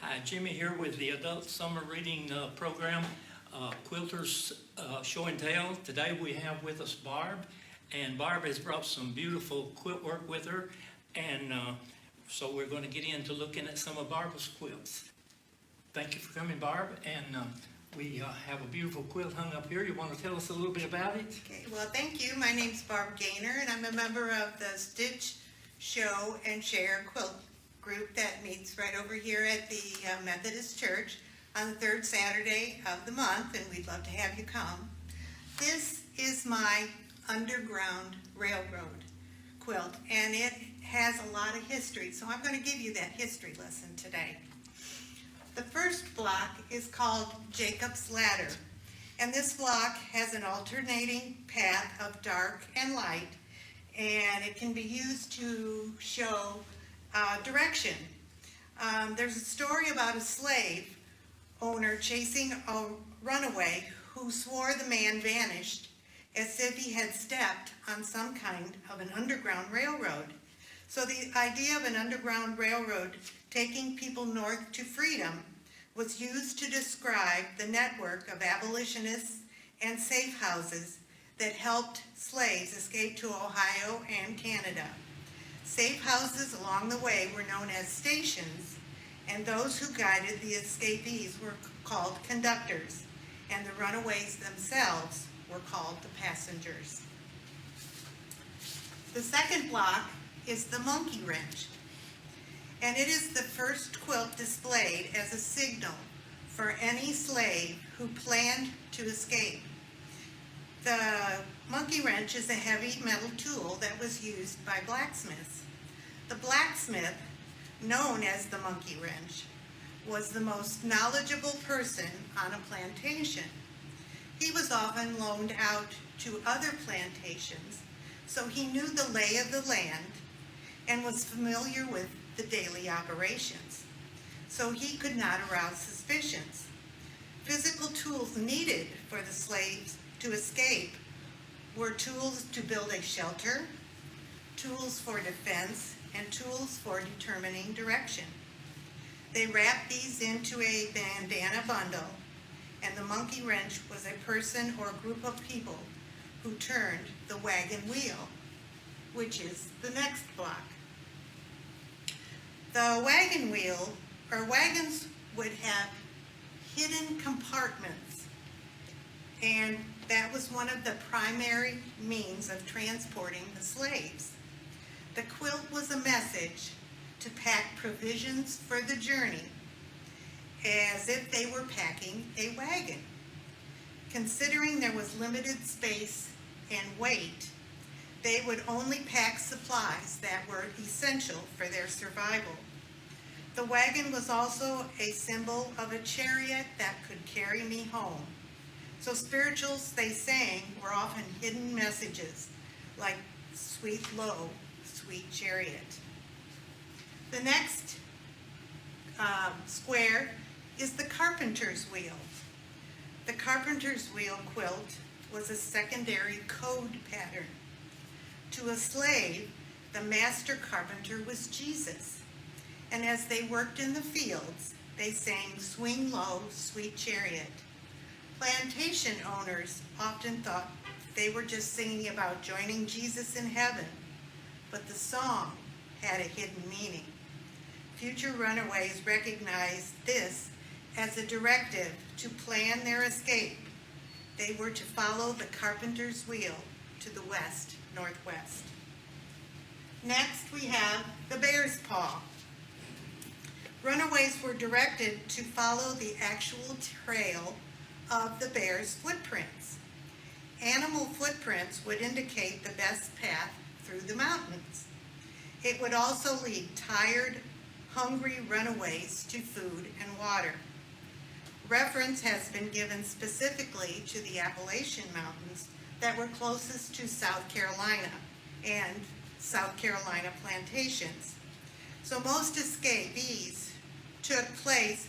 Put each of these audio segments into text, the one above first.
Hi, Jimmy here with the Adult Summer Reading Program, Quilters Show and Tell. Today we have with us Barb, and Barb has brought some beautiful quilt work with her, and so we're going to get into looking at some of Barb's quilts. Thank you for coming, Barb, and we have a beautiful quilt hung up here. You want to tell us a little bit about it? Okay, well, thank you. My name's Barb Gaynor, and I'm a member of the Stitch, Show, and Share quilt group that meets right over here at the Methodist Church on the third Saturday of the month, and we'd love to have you come. This is my Underground Railroad quilt, and it has a lot of history, so I'm going to give you that history lesson today. The first block is called Jacob's Ladder, and this block has an alternating path of dark and light, and it can be used to show direction. There's a story about a slave owner chasing a runaway who swore the man vanished as if he had stepped on some kind of an underground railroad. So the idea of an underground railroad taking people north to freedom was used to describe the network of abolitionists and safe houses that helped slaves escape to Ohio and Canada. Safe houses along the way were known as stations, and those who guided the escapees were called conductors, and the runaways themselves were called the passengers. The second block is the monkey wrench, and it is the first quilt displayed as a signal for any slave who planned to escape. The monkey wrench is a heavy metal tool that was used by blacksmiths. The blacksmith, known as the monkey wrench, was the most knowledgeable person on a plantation. He was often loaned out to other plantations, so he knew the lay of the land and was familiar with the daily operations, so he could not arouse suspicions. Physical tools needed for the slaves to escape were tools to build a shelter, tools for defense, and tools for determining direction. They wrapped these into a bandana bundle, and the monkey wrench was a person or group of people who turned the wagon wheel, which is the next block. The wagon wheel, or wagons, would have hidden compartments, and that was one of the primary means of transporting the slaves. The quilt was a message to pack provisions for the journey, as if they were packing a wagon. Considering there was limited space and weight, they would only pack supplies that were essential for their survival. The wagon was also a symbol of a chariot that could carry me home. So spirituals they sang were often hidden messages like "Sweet Low, Sweet Chariot." The next square is the carpenter's wheel. The carpenter's wheel quilt was a secondary code pattern. To a slave, the master carpenter was Jesus. And as they worked in the fields, they sang "Swing Low, Sweet Chariot." Plantation owners often thought they were just singing about joining Jesus in heaven, but the song had a hidden meaning. Future runaways recognized this as a directive to plan their escape. They were to follow the carpenter's wheel to the west-northwest. Next, we have the bear's paw. Runaways were directed to follow the actual trail of the bear's footprints. Animal footprints would indicate the best path through the mountains. It would also lead tired, hungry runaways to food and water. Reference has been given specifically to the Appalachian Mountains that were closest to South Carolina and South Carolina plantations. So most escapes took place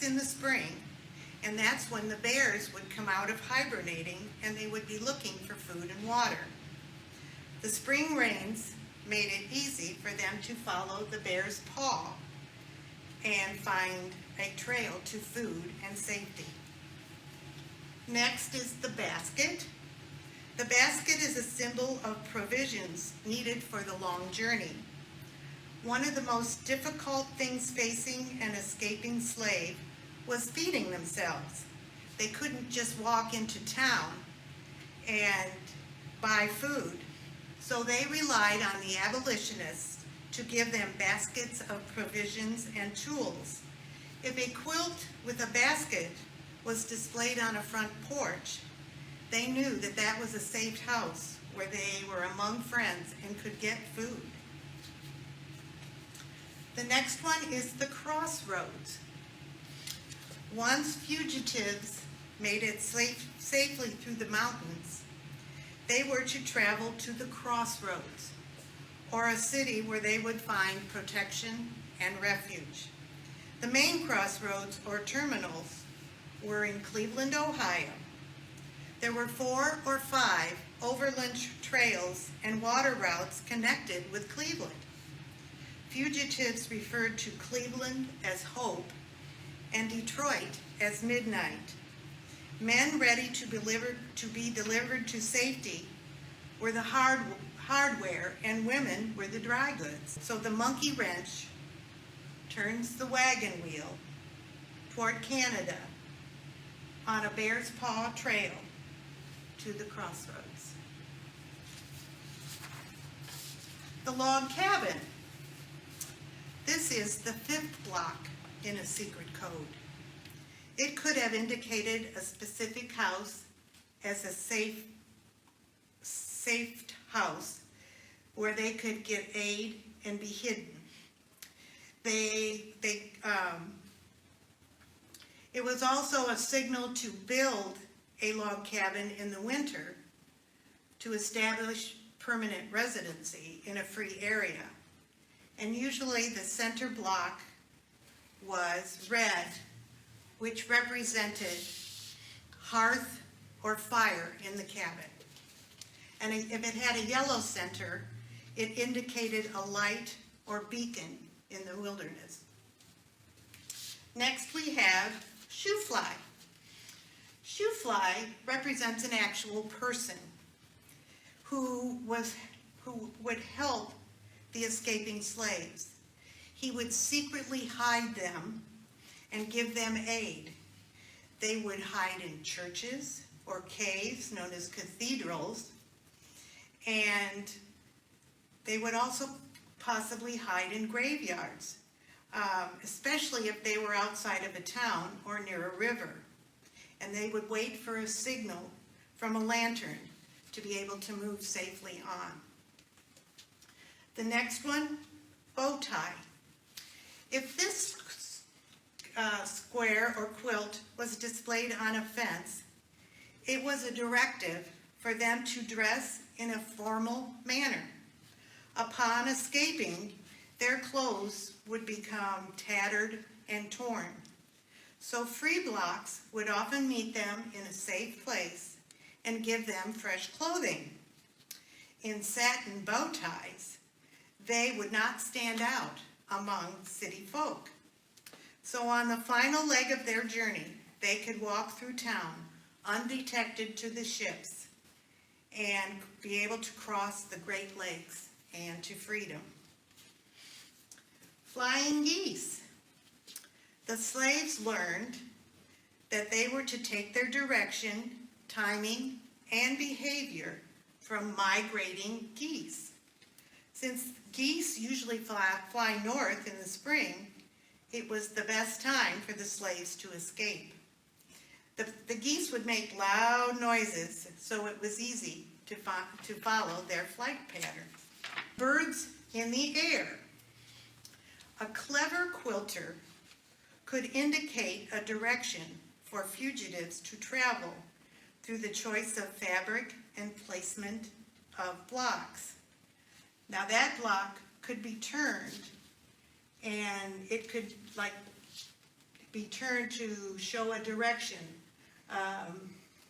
in the spring, and that's when the bears would come out of hibernating and they would be looking for food and water. The spring rains made it easy for them to follow the bear's paw, and find a trail to food and safety. Next is the basket. The basket is a symbol of provisions needed for the long journey. One of the most difficult things facing an escaping slave was feeding themselves. They couldn't just walk into town and buy food, so they relied on the abolitionists to give them baskets of provisions and tools. If a quilt with a basket was displayed on a front porch, they knew that that was a safe house where they were among friends and could get food. The next one is the crossroads. Once fugitives made it safely through the mountains, they were to travel to the crossroads, or a city where they would find protection and refuge. The main crossroads, or terminals, were in Cleveland, Ohio. There were 4 or 5 overland trails and water routes connected with Cleveland. Fugitives referred to Cleveland as Hope and Detroit as Midnight. Men ready to be delivered to safety were the hardware, and women were the dry goods. So the monkey wrench turns the wagon wheel toward Canada on a bear's paw trail to the crossroads. The log cabin. This is the 5th block in a secret code. It could have indicated a specific house as a safe house where they could get aid and be hidden. It was also a signal to build a log cabin in the winter to establish permanent residency in a free area. And usually the center block was red, which represented hearth or fire in the cabin. And if it had a yellow center, it indicated a light or beacon in the wilderness. Next we have shoe fly. Shoe fly represents an actual person who would help the escaping slaves. He would secretly hide them and give them aid. They would hide in churches or caves known as cathedrals, and they would also possibly hide in graveyards, especially if they were outside of a town or near a river. And they would wait for a signal from a lantern to be able to move safely on. The next one, bow tie. If this square or quilt was displayed on a fence, it was a directive for them to dress in a formal manner. Upon escaping, their clothes would become tattered and torn. So free blocks would often meet them in a safe place and give them fresh clothing. In satin bow ties, they would not stand out among city folk. So on the final leg of their journey, they could walk through town undetected to the ships and be able to cross the Great Lakes and to freedom. Flying geese. The slaves learned that they were to take their direction, timing, and behavior from migrating geese. Since geese usually fly north in the spring, it was the best time for the slaves to escape. The geese would make loud noises, so it was easy to follow their flight pattern. Birds in the air. A clever quilter could indicate a direction for fugitives to travel through the choice of fabric and placement of blocks. Now that block could be turned, and it could be turned to show a direction,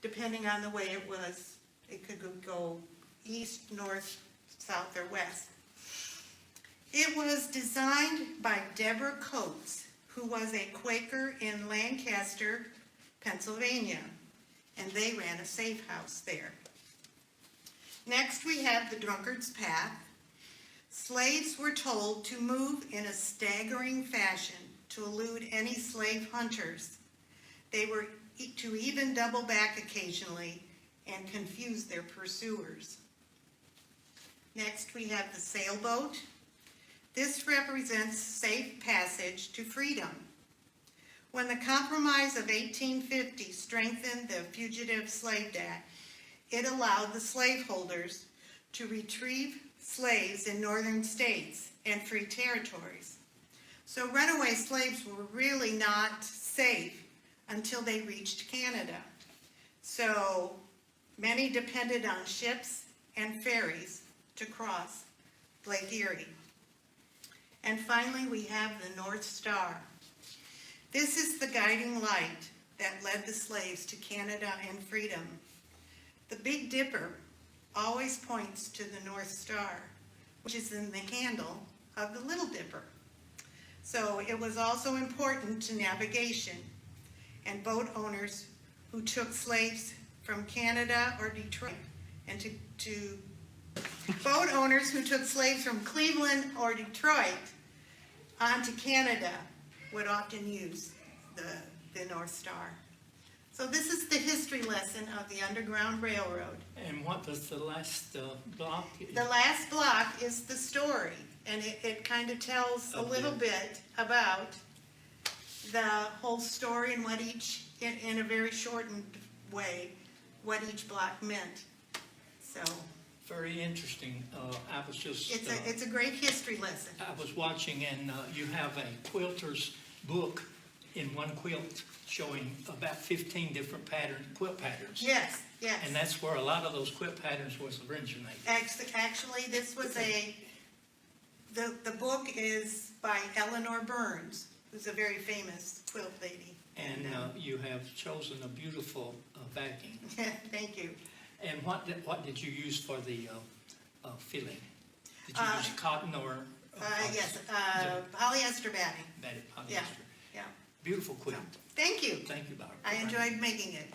depending on the way it was. It could go east, north, south, or west. It was designed by Deborah Coates who was a Quaker in Lancaster, Pennsylvania, and they ran a safe house there. Next, we have the drunkard's path. Slaves were told to move in a staggering fashion to elude any slave hunters. They were to even double back occasionally and confuse their pursuers. Next, we have the sailboat. This represents safe passage to freedom. When the Compromise of 1850 strengthened the Fugitive Slave Act, it allowed the slaveholders to retrieve slaves in northern states and free territories. So runaway slaves were really not safe until they reached Canada. So many depended on ships and ferries to cross Lake Erie. And finally, we have the North Star. This is the guiding light that led the slaves to Canada and freedom. The Big Dipper always points to the North Star, which is in the handle of the Little Dipper. So it was also important to navigation, and boat owners who took slaves from Canada or Detroit, and boat owners who took slaves from Cleveland or Detroit onto Canada would often use the North Star. So this is the history lesson of the Underground Railroad. And what does the last block? The last block is the story, and it kind of tells a little bit about the whole story and what each, in a very shortened way, what each block meant. So Very interesting. I was just... it's a great history lesson. I was watching, and you have a quilter's book in one quilt showing about 15 different quilt patterns. Yes, yes. And that's where a lot of those quilt patterns was originated. Actually, this was the book is by Eleanor Burns, who's a very famous quilt lady. And you have chosen a beautiful backing. Thank you. And what did you use for the filling? Did you use cotton or? Yes, polyester batting. Polyester. Yeah, yeah. Beautiful quilt. Thank you. Thank you, Barb. I enjoyed making it.